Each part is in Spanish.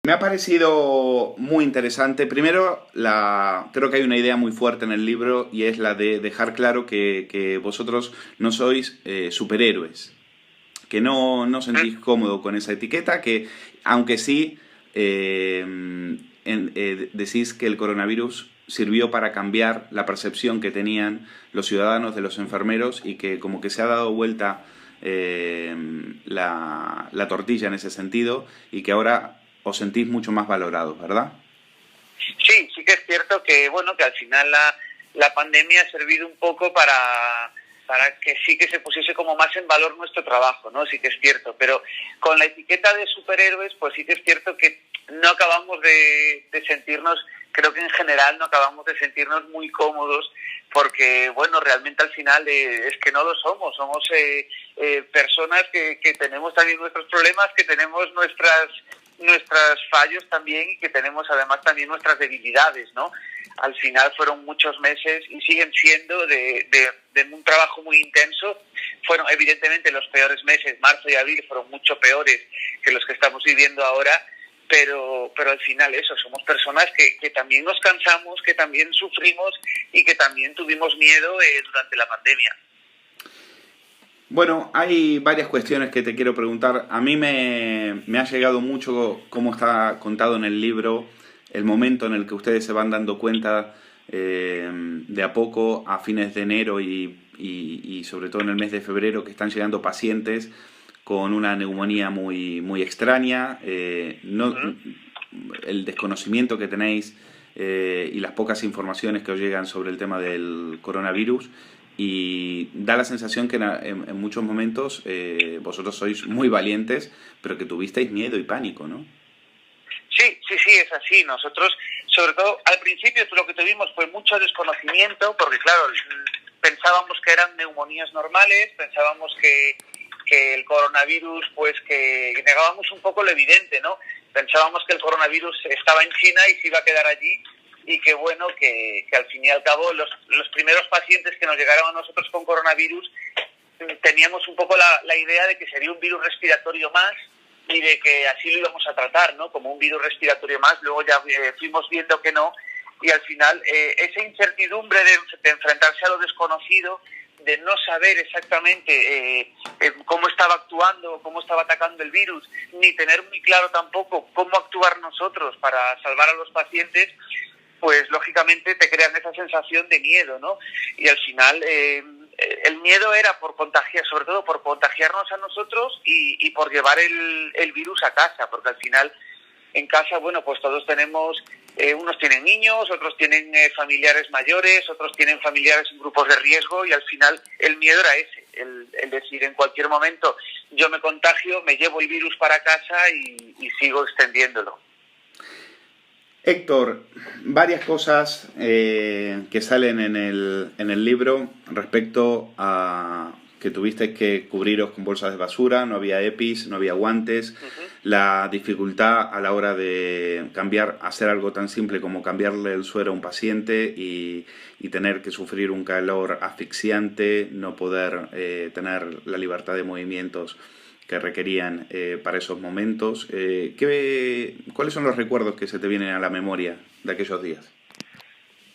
Me ha parecido muy interesante. Primero, creo que hay una idea muy fuerte en el libro y es la de dejar claro que vosotros no sois superhéroes, que no sentís cómodo con esa etiqueta, que aunque sí decís que el coronavirus sirvió para cambiar la percepción que tenían los ciudadanos de los enfermeros y que como que se ha dado vuelta la tortilla en ese sentido y que ahora os sentís mucho más valorados, ¿verdad? Sí, sí que es cierto que, bueno, que al final la pandemia ha servido un poco para que sí que se pusiese como más en valor nuestro trabajo, ¿no? Sí que es cierto, pero con la etiqueta de superhéroes, pues sí que es cierto que no acabamos de sentirnos, creo que en general no acabamos de sentirnos muy cómodos, porque, bueno, realmente al final es que no lo somos, somos personas que tenemos también nuestros problemas, que tenemos nuestros fallos también y que tenemos además también nuestras debilidades, ¿no? Al final fueron muchos meses y siguen siendo de un trabajo muy intenso. Fueron evidentemente los peores meses, marzo y abril fueron mucho peores que los que estamos viviendo ahora, pero al final eso, somos personas que también nos cansamos, que también sufrimos y que también tuvimos miedo durante la pandemia. Bueno, hay varias cuestiones que te quiero preguntar. A mí me ha llegado mucho cómo está contado en el libro el momento en el que ustedes se van dando cuenta de a poco a fines de enero y sobre todo en el mes de febrero que están llegando pacientes con una neumonía muy extraña. No, ¿Mm? el desconocimiento que tenéis y las pocas informaciones que os llegan sobre el tema del coronavirus y da la sensación que en muchos momentos vosotros sois muy valientes, pero que tuvisteis miedo y pánico, ¿no? Sí, sí, sí, es así. Nosotros, sobre todo al principio, lo que tuvimos fue mucho desconocimiento, porque claro, pensábamos que eran neumonías normales, pensábamos que el coronavirus, pues que negábamos un poco lo evidente, ¿no? Pensábamos que el coronavirus estaba en China y se iba a quedar allí y que bueno, que al fin y al cabo los primeros pacientes que nos llegaron a nosotros con coronavirus teníamos un poco la idea de que sería un virus respiratorio más y de que así lo íbamos a tratar, ¿no? Como un virus respiratorio más. Luego ya fuimos viendo que no, y al final esa incertidumbre de enfrentarse a lo desconocido, de no saber exactamente cómo estaba actuando, cómo estaba atacando el virus, ni tener muy claro tampoco cómo actuar nosotros para salvar a los pacientes, pues lógicamente te crean esa sensación de miedo, ¿no? Y al final el miedo era por contagiar, sobre todo por contagiarnos a nosotros y por llevar el virus a casa, porque al final en casa, bueno, pues todos tenemos, unos tienen niños, otros tienen familiares mayores, otros tienen familiares en grupos de riesgo, y al final el miedo era ese, el decir en cualquier momento yo me contagio, me llevo el virus para casa y sigo extendiéndolo. Héctor, varias cosas que salen en el libro respecto a que tuviste que cubriros con bolsas de basura, no había EPIs, no había guantes, Uh-huh. la dificultad a la hora de cambiar, hacer algo tan simple como cambiarle el suero a un paciente y tener que sufrir un calor asfixiante, no poder tener la libertad de movimientos que requerían para esos momentos. ¿Cuáles son los recuerdos que se te vienen a la memoria de aquellos días?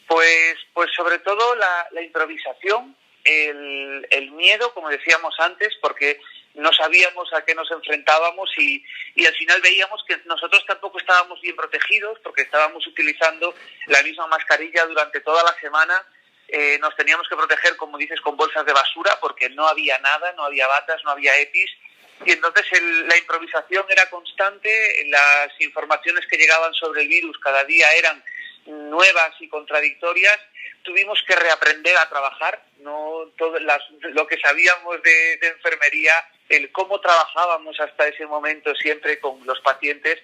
Pues sobre todo la improvisación, el miedo, como decíamos antes, porque no sabíamos a qué nos enfrentábamos y al final veíamos que nosotros tampoco estábamos bien protegidos porque estábamos utilizando la misma mascarilla durante toda la semana. Nos teníamos que proteger, como dices, con bolsas de basura porque no había nada, no había batas, no había EPIs. Y entonces la improvisación era constante, las informaciones que llegaban sobre el virus cada día eran nuevas y contradictorias. Tuvimos que reaprender a trabajar, no todo lo que sabíamos de enfermería, el cómo trabajábamos hasta ese momento siempre con los pacientes,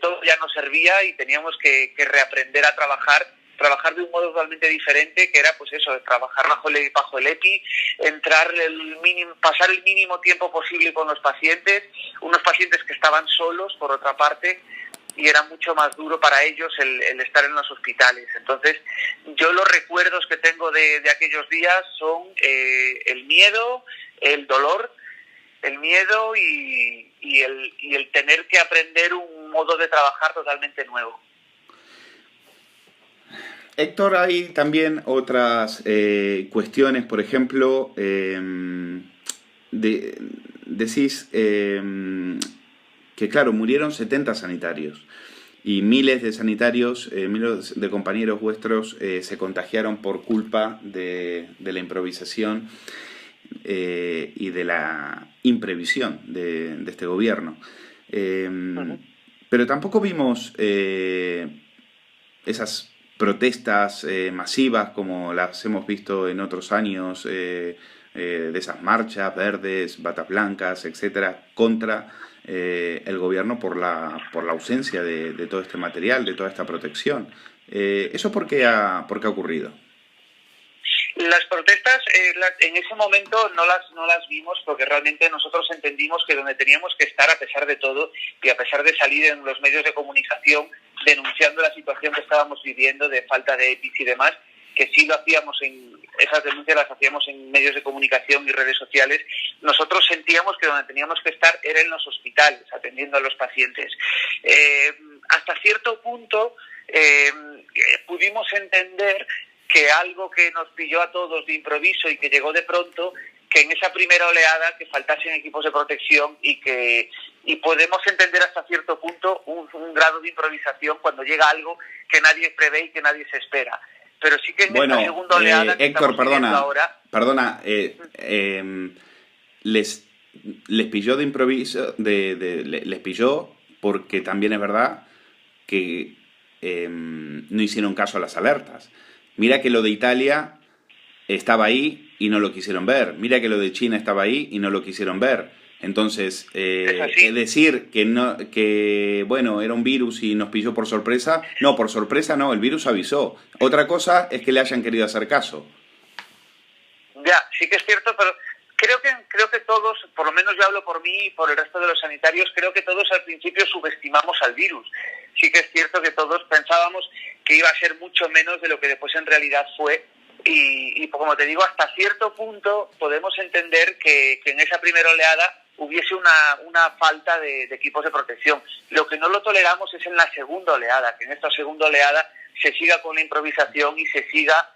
todo ya nos servía y teníamos que reaprender a trabajar de un modo totalmente diferente, que era pues eso, de trabajar bajo el EPI, pasar el mínimo tiempo posible con los pacientes, unos pacientes que estaban solos, por otra parte, y era mucho más duro para ellos el estar en los hospitales. Entonces, yo los recuerdos que tengo de aquellos días son el miedo, el dolor, el miedo y el tener que aprender un modo de trabajar totalmente nuevo. Héctor, hay también otras cuestiones, por ejemplo, decís que, claro, murieron 70 sanitarios y miles de sanitarios, miles de compañeros vuestros se contagiaron por culpa de la improvisación y de la imprevisión de este gobierno. Pero tampoco vimos esas protestas masivas como las hemos visto en otros años, de esas marchas verdes, batas blancas, etcétera, contra el gobierno por la ausencia de todo este material, de toda esta protección. ¿Eso por qué ha ocurrido? Las protestas en ese momento no las vimos porque realmente nosotros entendimos que donde teníamos que estar, a pesar de todo y a pesar de salir en los medios de comunicación denunciando la situación que estábamos viviendo de falta de EPIs y demás, que sí lo hacíamos esas denuncias las hacíamos en medios de comunicación y redes sociales, nosotros sentíamos que donde teníamos que estar era en los hospitales, atendiendo a los pacientes. Hasta cierto punto pudimos entender que algo que nos pilló a todos de improviso y que llegó de pronto, que en esa primera oleada que faltasen equipos de protección y podemos entender hasta cierto punto un grado de improvisación cuando llega algo que nadie prevé y que nadie se espera. Pero sí que en esta segunda oleada que Héctor, perdona, les pilló de improviso, les pilló porque también es verdad que no hicieron caso a las alertas. Mira que lo de Italia estaba ahí y no lo quisieron ver. Mira que lo de China estaba ahí y no lo quisieron ver. Entonces, decir que bueno, era un virus y nos pilló por sorpresa, no, por sorpresa no, el virus avisó. Otra cosa es que le hayan querido hacer caso. Ya, sí que es cierto, pero creo que todos, por lo menos yo hablo por mí y por el resto de los sanitarios, creo que todos al principio subestimamos al virus. Sí que es cierto que todos pensábamos que iba a ser mucho menos de lo que después en realidad fue. Y como te digo, hasta cierto punto podemos entender que en esa primera oleada hubiese una falta de equipos de protección. Lo que no lo toleramos es en la segunda oleada, que en esta segunda oleada se siga con la improvisación y se siga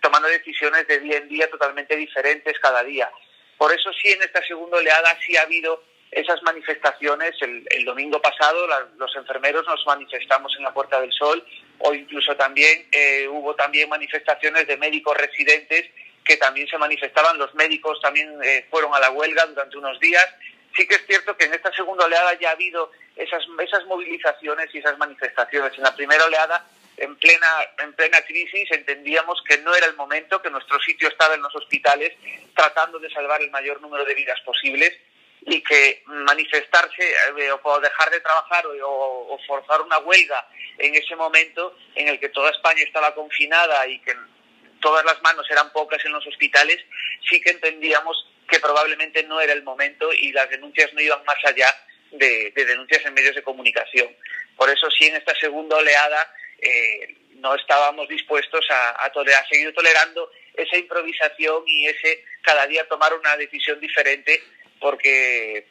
tomando decisiones de día en día totalmente diferentes cada día. Por eso sí, en esta segunda oleada sí ha habido esas manifestaciones. El domingo pasado los enfermeros nos manifestamos en la Puerta del Sol, o incluso también hubo también manifestaciones de médicos residentes que también se manifestaban. Los médicos también fueron a la huelga durante unos días. Sí que es cierto que en esta segunda oleada ya ha habido esas movilizaciones y esas manifestaciones. En la primera oleada, en plena crisis, entendíamos que no era el momento, que nuestro sitio estaba en los hospitales tratando de salvar el mayor número de vidas posibles, y que manifestarse o dejar de trabajar o forzar una huelga en ese momento en el que toda España estaba confinada y que todas las manos eran pocas en los hospitales, sí que entendíamos que probablemente no era el momento y las denuncias no iban más allá de denuncias en medios de comunicación. Por eso sí, en esta segunda oleada no estábamos dispuestos a seguir tolerando esa improvisación y ese cada día tomar una decisión diferente, porque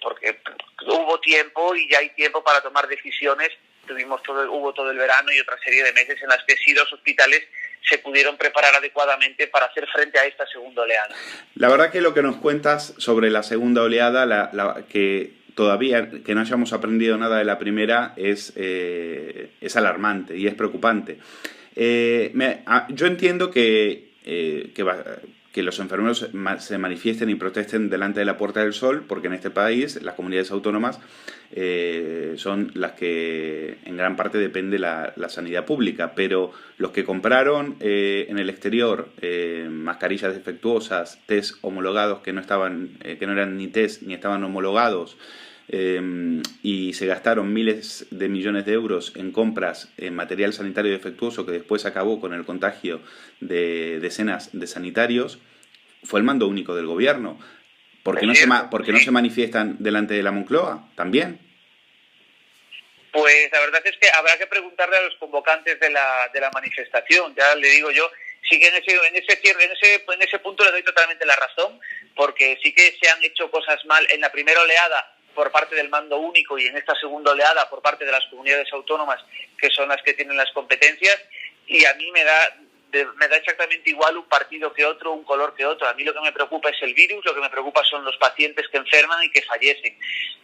hubo tiempo y ya hay tiempo para tomar decisiones. Hubo todo el verano y otra serie de meses en las que sí los hospitales se pudieron preparar adecuadamente para hacer frente a esta segunda oleada. La verdad que lo que nos cuentas sobre la segunda oleada, que todavía que no hayamos aprendido nada de la primera, es alarmante y es preocupante. Yo entiendo que los enfermeros se manifiesten y protesten delante de la Puerta del Sol, porque en este país las comunidades autónomas son las que en gran parte depende la sanidad pública, pero los que compraron en el exterior mascarillas defectuosas, test homologados que no eran ni test ni estaban homologados, y se gastaron miles de millones de euros en compras en material sanitario defectuoso que después acabó con el contagio de decenas de sanitarios, fue el mando único del gobierno. ¿Por qué no se manifiestan delante de la Moncloa también? Pues la verdad es que habrá que preguntarle a los convocantes de la manifestación. Ya le digo yo, sí que en ese punto le doy totalmente la razón, porque sí que se han hecho cosas mal. En la primera oleada por parte del mando único y en esta segunda oleada por parte de las comunidades autónomas, que son las que tienen las competencias, y a mí me da exactamente igual un partido que otro, un color que otro. A mí lo que me preocupa es el virus, lo que me preocupa son los pacientes que enferman y que fallecen.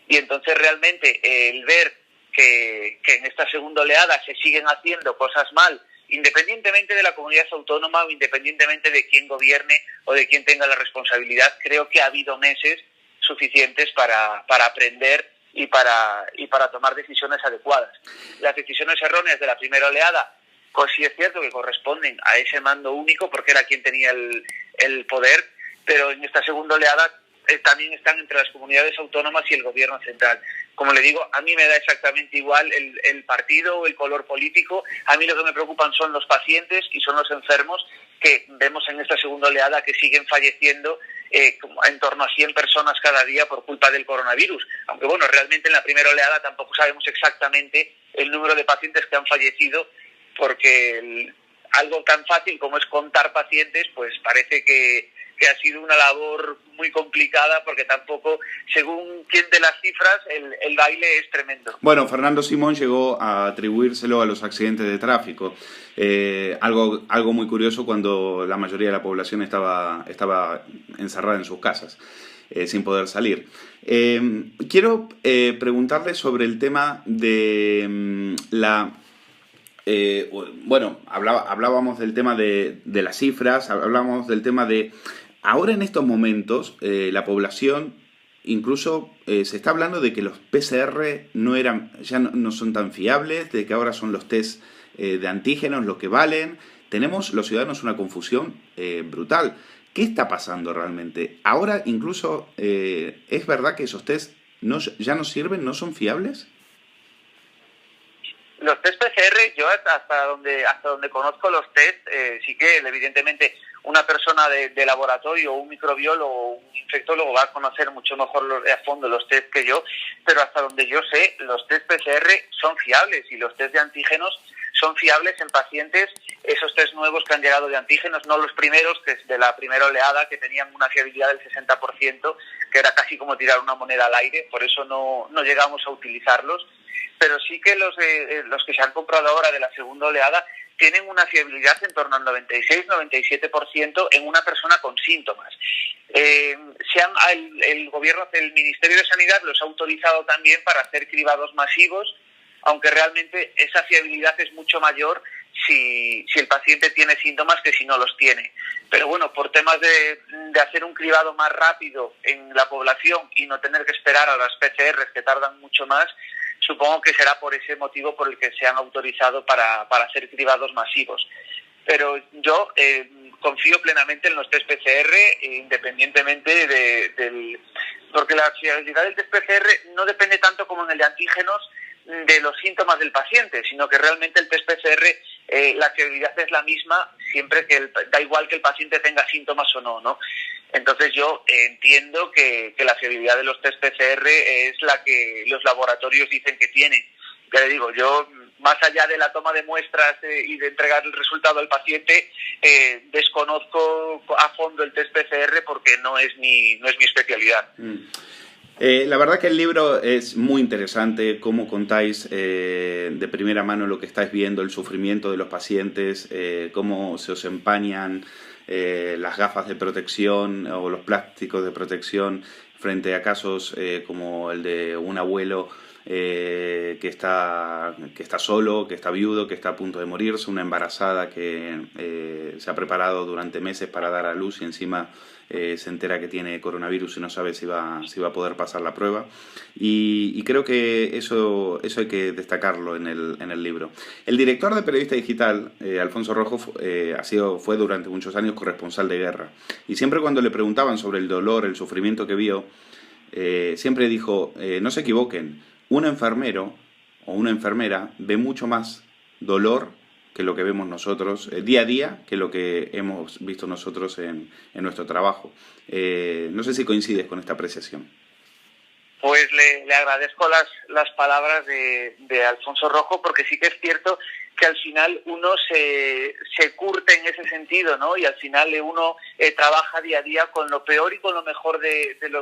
Y entonces realmente el ver que en esta segunda oleada se siguen haciendo cosas mal, independientemente de la comunidad autónoma o independientemente de quién gobierne o de quién tenga la responsabilidad, creo que ha habido meses suficientes para aprender y para tomar decisiones adecuadas. Las decisiones erróneas de la primera oleada, pues sí es cierto que corresponden a ese mando único porque era quien tenía el poder, pero en esta segunda oleada también están entre las comunidades autónomas y el gobierno central. Como le digo, a mí me da exactamente igual el partido o el color político. A mí lo que me preocupan son los pacientes y son los enfermos, que vemos en esta segunda oleada que siguen falleciendo en torno a 100 personas cada día por culpa del coronavirus. Aunque bueno, realmente en la primera oleada tampoco sabemos exactamente el número de pacientes que han fallecido, porque algo tan fácil como es contar pacientes, pues parece que ha sido una labor muy complicada, porque tampoco, según quién de las cifras, el baile es tremendo. Bueno, Fernando Simón llegó a atribuírselo a los accidentes de tráfico. Algo muy curioso cuando la mayoría de la población estaba encerrada en sus casas, sin poder salir. Quiero preguntarle sobre el tema de bueno, hablábamos del tema de las cifras, hablábamos del tema de... Ahora en estos momentos la población, incluso se está hablando de que los PCR ya no son tan fiables, de que ahora son los test de antígenos los que valen. Tenemos los ciudadanos una confusión brutal. ¿Qué está pasando realmente? Ahora incluso ¿es verdad que esos test ya no sirven, no son fiables? Los test PCR, yo hasta donde conozco los test, sí que evidentemente una persona de laboratorio, un microbiólogo o un infectólogo va a conocer mucho mejor a fondo los test que yo, pero hasta donde yo sé, los test PCR son fiables y los test de antígenos son fiables en pacientes, esos test nuevos que han llegado de antígenos, no los primeros, que es de la primera oleada, que tenían una fiabilidad del 60%, que era casi como tirar una moneda al aire, por eso no llegamos a utilizarlos. Pero sí que los que se han comprado ahora de la segunda oleada tienen una fiabilidad en torno al 96-97% en una persona con síntomas. El gobierno, el Ministerio de Sanidad los ha autorizado también para hacer cribados masivos, aunque realmente esa fiabilidad es mucho mayor si el paciente tiene síntomas que si no los tiene. Pero bueno, por temas de hacer un cribado más rápido en la población y no tener que esperar a las PCRs que tardan mucho más, supongo que será por ese motivo por el que se han autorizado para hacer cribados masivos. Pero yo confío plenamente en los test PCR, independientemente porque la fiabilidad del test PCR no depende tanto como en el de antígenos de los síntomas del paciente, sino que realmente el test PCR, la fiabilidad es la misma siempre da igual que el paciente tenga síntomas o no, ¿no? Entonces yo entiendo que la fiabilidad de los test PCR es la que los laboratorios dicen que tienen. Ya le digo, yo más allá de la toma de muestras y de entregar el resultado al paciente, desconozco a fondo el test PCR porque no es mi especialidad. La verdad que el libro es muy interesante, cómo contáis de primera mano lo que estáis viendo, el sufrimiento de los pacientes, cómo se os empañan las gafas de protección o los plásticos de protección frente a casos como el de un abuelo que está solo, que está viudo, que está a punto de morirse, una embarazada que se ha preparado durante meses para dar a luz y encima se entera que tiene coronavirus y no sabe si va a poder pasar la prueba. Y creo que eso hay que destacarlo en el libro. El director de Periodista Digital, Alfonso Rojo, fue durante muchos años corresponsal de guerra. Y siempre cuando le preguntaban sobre el dolor, el sufrimiento que vio, siempre dijo, no se equivoquen, un enfermero o una enfermera ve mucho más dolor que lo que vemos nosotros día a día, que lo que hemos visto nosotros en nuestro trabajo. No sé si coincides con esta apreciación. Pues le agradezco las palabras de Alfonso Rojo, porque sí que es cierto que al final uno se curte en ese sentido, ¿no? Y al final uno trabaja día a día con lo peor y con lo mejor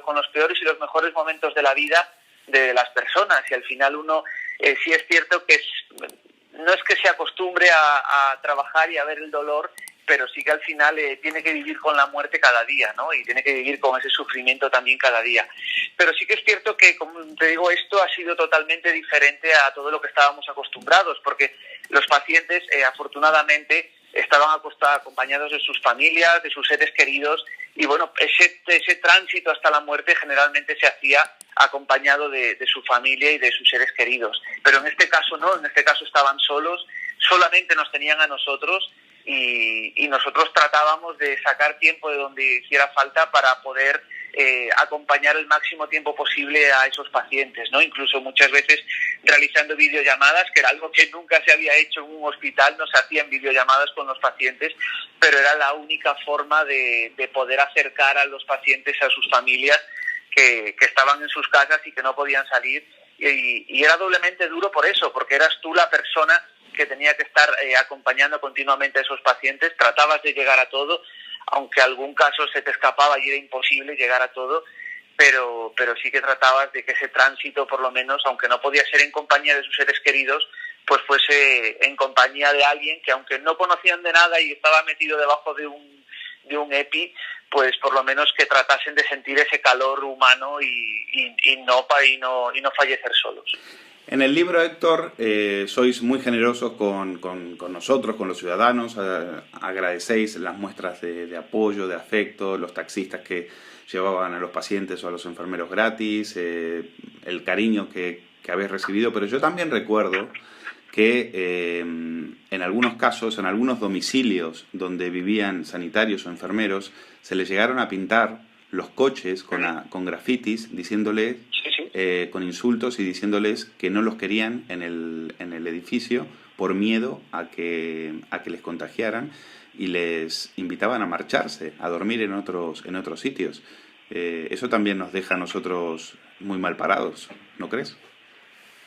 con los peores y los mejores momentos de la vida de las personas, y al final uno sí es cierto que no es que se acostumbre a trabajar y a ver el dolor, pero sí que al final tiene que vivir con la muerte cada día, ¿no? Y tiene que vivir con ese sufrimiento también cada día. Pero sí que es cierto que, como te digo, esto ha sido totalmente diferente a todo lo que estábamos acostumbrados, porque los pacientes, afortunadamente, estaban acompañados de sus familias, de sus seres queridos, y bueno, ese tránsito hasta la muerte generalmente se hacía acompañado de su familia y de sus seres queridos. Pero en este caso no, en este caso estaban solos, solamente nos tenían a nosotros, y nosotros tratábamos de sacar tiempo de donde hiciera falta para poder acompañar el máximo tiempo posible a esos pacientes, ¿no? Incluso muchas veces realizando videollamadas, que era algo que nunca se había hecho en un hospital, no se hacían videollamadas con los pacientes, pero era la única forma de poder acercar a los pacientes a sus familias que estaban en sus casas y que no podían salir, y era doblemente duro por eso, porque eras tú la persona que tenía que estar acompañando continuamente a esos pacientes. Tratabas de llegar a todo, aunque algún caso se te escapaba y era imposible llegar a todo, pero sí que tratabas de que ese tránsito, por lo menos, aunque no podía ser en compañía de sus seres queridos, pues fuese en compañía de alguien que, aunque no conocían de nada y estaba metido debajo de un EPI, pues por lo menos que tratasen de sentir ese calor humano y no fallecer solos. En el libro, Héctor, sois muy generosos con nosotros, con los ciudadanos. Agradecéis las muestras de apoyo, de afecto, los taxistas que llevaban a los pacientes o a los enfermeros gratis, el cariño que habéis recibido. Pero yo también recuerdo que en algunos casos, en algunos domicilios donde vivían sanitarios o enfermeros, se les llegaron a pintar los coches con grafitis diciéndoles... con insultos y diciéndoles que no los querían en el edificio por miedo a que les contagiaran, y les invitaban a marcharse, a dormir en otros sitios. Eso también nos deja a nosotros muy mal parados, ¿no crees?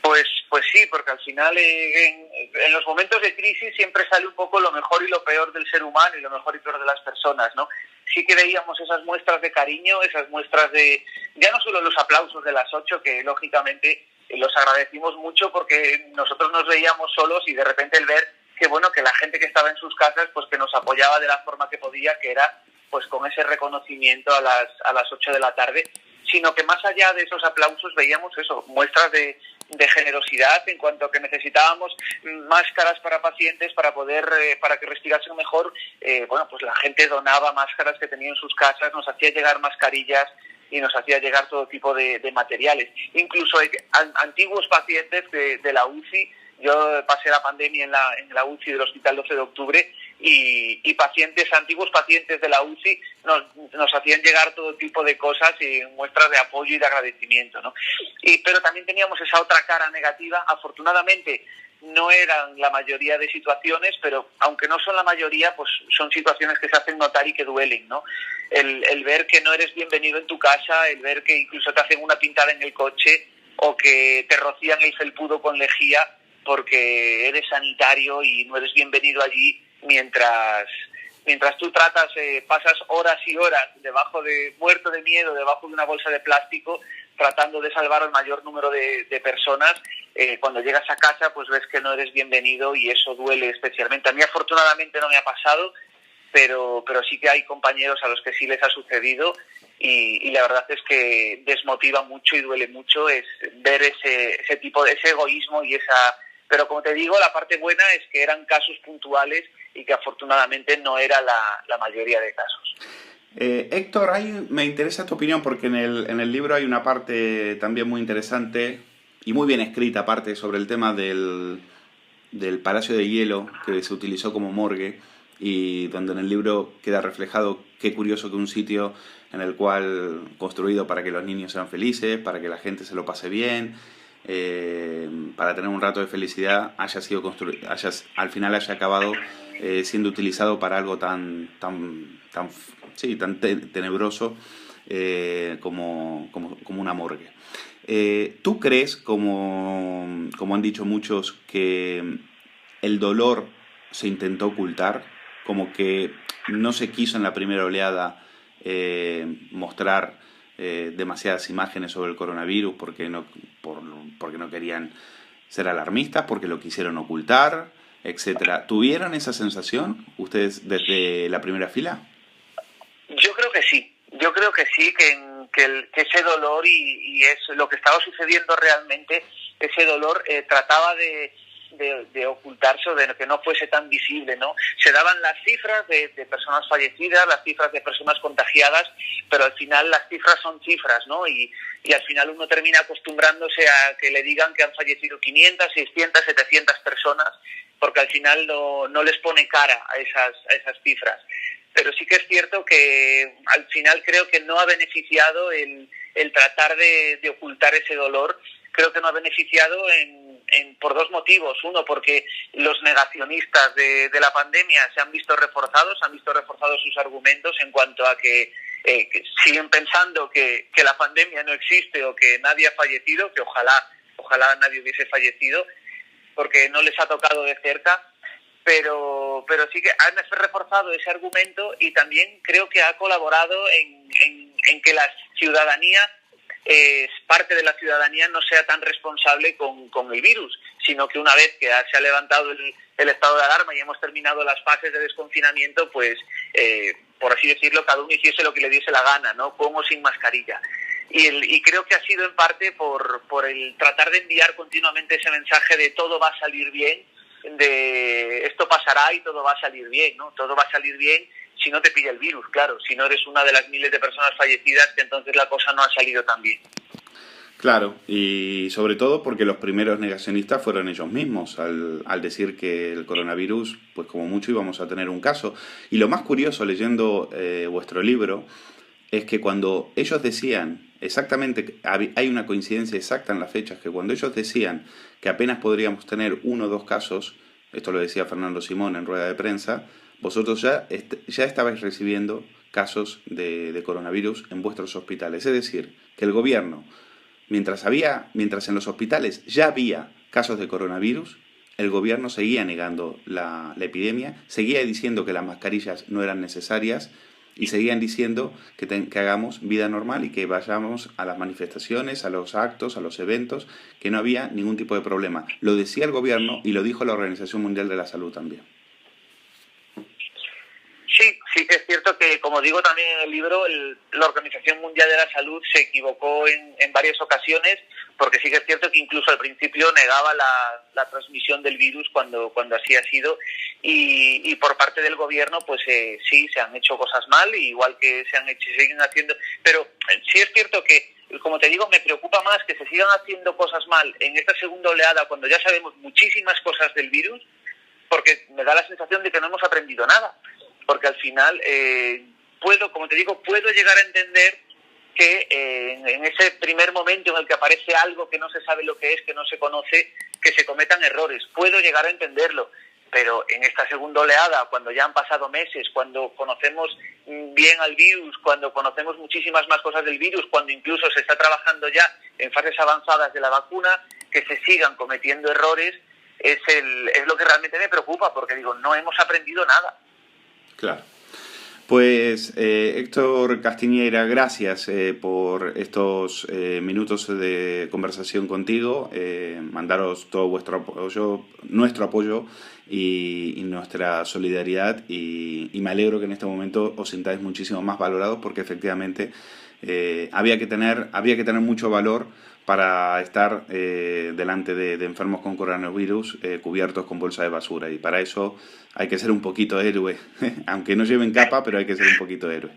Pues sí, porque al final en los momentos de crisis siempre sale un poco lo mejor y lo peor del ser humano y lo mejor y peor de las personas, ¿no? Sí que veíamos esas muestras de cariño, esas muestras de, ya no solo los aplausos de las 8, que lógicamente los agradecimos mucho porque nosotros nos veíamos solos, y de repente el ver que bueno, que la gente que estaba en sus casas, pues que nos apoyaba de la forma que podía, que era pues con ese reconocimiento a las 8 de la tarde, sino que más allá de esos aplausos veíamos eso, muestras de generosidad en cuanto a que necesitábamos máscaras para pacientes para que respirasen mejor. Bueno, pues la gente donaba máscaras que tenía en sus casas, nos hacía llegar mascarillas y nos hacía llegar todo tipo de materiales. Incluso antiguos pacientes de la UCI. Yo pasé la pandemia en la UCI del Hospital 12 de Octubre, y antiguos pacientes de la UCI nos hacían llegar todo tipo de cosas y muestras de apoyo y de agradecimiento, ¿no? Pero también teníamos esa otra cara negativa. Afortunadamente no eran la mayoría de situaciones, pero aunque no son la mayoría, pues son situaciones que se hacen notar y que duelen, ¿no? El ver que no eres bienvenido en tu casa, el ver que incluso te hacen una pintada en el coche o que te rocían el felpudo con lejía porque eres sanitario y no eres bienvenido allí, mientras tú pasas horas y horas muerto de miedo debajo de una bolsa de plástico tratando de salvar al mayor número de personas. Cuando llegas a casa pues ves que no eres bienvenido, y eso duele especialmente. A mí afortunadamente no me ha pasado, pero sí que hay compañeros a los que sí les ha sucedido, y la verdad es que desmotiva mucho y duele mucho es ver ese tipo de ese egoísmo y esa... Pero como te digo, la parte buena es que eran casos puntuales y que afortunadamente no era la mayoría de casos. Héctor, me interesa tu opinión porque en el libro hay una parte también muy interesante y muy bien escrita, aparte sobre el tema del Palacio de Hielo que se utilizó como morgue, y donde en el libro queda reflejado qué curioso que un sitio en el cual construido para que los niños sean felices, para que la gente se lo pase bien, para tener un rato de felicidad, al final haya acabado siendo utilizado para algo tan tenebroso como una morgue. ¿Tú crees, como han dicho muchos, que el dolor se intentó ocultar? Como que no se quiso en la primera oleada mostrar demasiadas imágenes sobre el coronavirus porque porque no querían ser alarmistas, porque lo quisieron ocultar, etcétera. ¿Tuvieron esa sensación ustedes desde la primera fila? Yo creo que sí. Yo creo que sí, que ese dolor y es lo que estaba sucediendo realmente, ese dolor trataba de ocultarse o de que no fuese tan visible, ¿no? Se daban las cifras de personas fallecidas, las cifras de personas contagiadas, pero al final las cifras son cifras, ¿no? Y al final uno termina acostumbrándose a que le digan que han fallecido 500, 600, 700 personas, porque al final no les pone cara a esas cifras. Pero sí que es cierto que al final creo que no ha beneficiado el tratar de ocultar ese dolor. Creo que no ha beneficiado por dos motivos. Uno, porque los negacionistas de la pandemia se han visto reforzados sus argumentos en cuanto a que siguen pensando que la pandemia no existe o que nadie ha fallecido, que ojalá nadie hubiese fallecido, porque no les ha tocado de cerca. Pero sí que han reforzado ese argumento y también creo que ha colaborado en que la ciudadanía, parte de la ciudadanía, no sea tan responsable con el virus, sino que una vez que se ha levantado el estado de alarma y hemos terminado las fases de desconfinamiento, pues, por así decirlo, cada uno hiciese lo que le diese la gana, ¿no? Con o sin mascarilla. Y creo que ha sido en parte por el tratar de enviar continuamente ese mensaje de todo va a salir bien, de esto pasará y todo va a salir bien, ¿no? Todo va a salir bien si no te pilla el virus, claro, si no eres una de las miles de personas fallecidas, que entonces la cosa no ha salido tan bien. Claro, y sobre todo porque los primeros negacionistas fueron ellos mismos al decir que el coronavirus, pues como mucho íbamos a tener un caso. Y lo más curioso leyendo vuestro libro es que cuando ellos decían exactamente, hay una coincidencia exacta en las fechas, que cuando ellos decían que apenas podríamos tener 1 o 2 casos, esto lo decía Fernando Simón en rueda de prensa, vosotros ya estabais recibiendo casos de coronavirus en vuestros hospitales. Es decir, que el gobierno, mientras en los hospitales ya había casos de coronavirus, el gobierno seguía negando la epidemia, seguía diciendo que las mascarillas no eran necesarias y seguían diciendo que hagamos vida normal y que vayamos a las manifestaciones, a los actos, a los eventos, que no había ningún tipo de problema. Lo decía el gobierno y lo dijo la Organización Mundial de la Salud también. Sí que es cierto que, como digo también en el libro, la Organización Mundial de la Salud se equivocó en varias ocasiones, porque sí que es cierto que incluso al principio negaba la transmisión del virus cuando así ha sido, y por parte del gobierno pues sí, se han hecho cosas mal, igual que se han hecho y siguen haciendo, pero sí es cierto que, como te digo, me preocupa más que se sigan haciendo cosas mal en esta segunda oleada cuando ya sabemos muchísimas cosas del virus, porque me da la sensación de que no hemos aprendido nada. Porque al final puedo llegar a entender que en ese primer momento en el que aparece algo que no se sabe lo que es, que no se conoce, que se cometan errores. Puedo llegar a entenderlo, pero en esta segunda oleada, cuando ya han pasado meses, cuando conocemos bien al virus, cuando conocemos muchísimas más cosas del virus, cuando incluso se está trabajando ya en fases avanzadas de la vacuna, que se sigan cometiendo errores, es lo que realmente me preocupa, porque digo, no hemos aprendido nada. Claro. Pues Héctor Castiñeira, gracias por estos minutos de conversación contigo. Mandaros todo nuestro apoyo y nuestra solidaridad y me alegro que en este momento os sintáis muchísimo más valorados porque efectivamente había que tener mucho valor para estar delante de enfermos con coronavirus cubiertos con bolsa de basura y para eso hay que ser un poquito héroe, aunque no lleven capa, pero hay que ser un poquito héroe.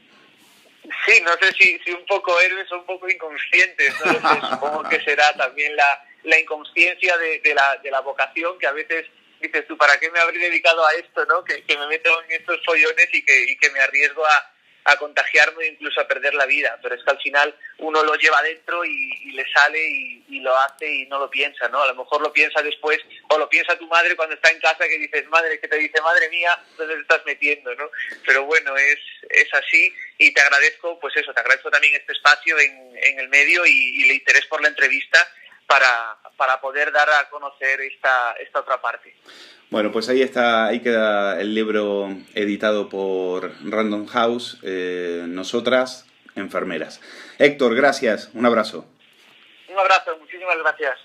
Sí, no sé si un poco héroes o un poco inconscientes, no lo sé, supongo que será también la inconsciencia de la vocación, que a veces dices tú, ¿para qué me habré dedicado a esto, no? Que me meto en estos follones y que me arriesgo a contagiarme e incluso a perder la vida, pero es que al final uno lo lleva dentro y le sale y lo hace y no lo piensa, ¿no? A lo mejor lo piensa después, o lo piensa tu madre cuando está en casa, que dices, madre, que te dice, madre mía, ¿dónde te estás metiendo, no? Pero bueno, es así y te agradezco, pues eso, te agradezco también este espacio en el medio y el interés por la entrevista para poder dar a conocer esta otra parte. Bueno, pues ahí queda el libro editado por Random House. Nosotras enfermeras. Héctor, gracias, un abrazo. Un abrazo, muchísimas gracias.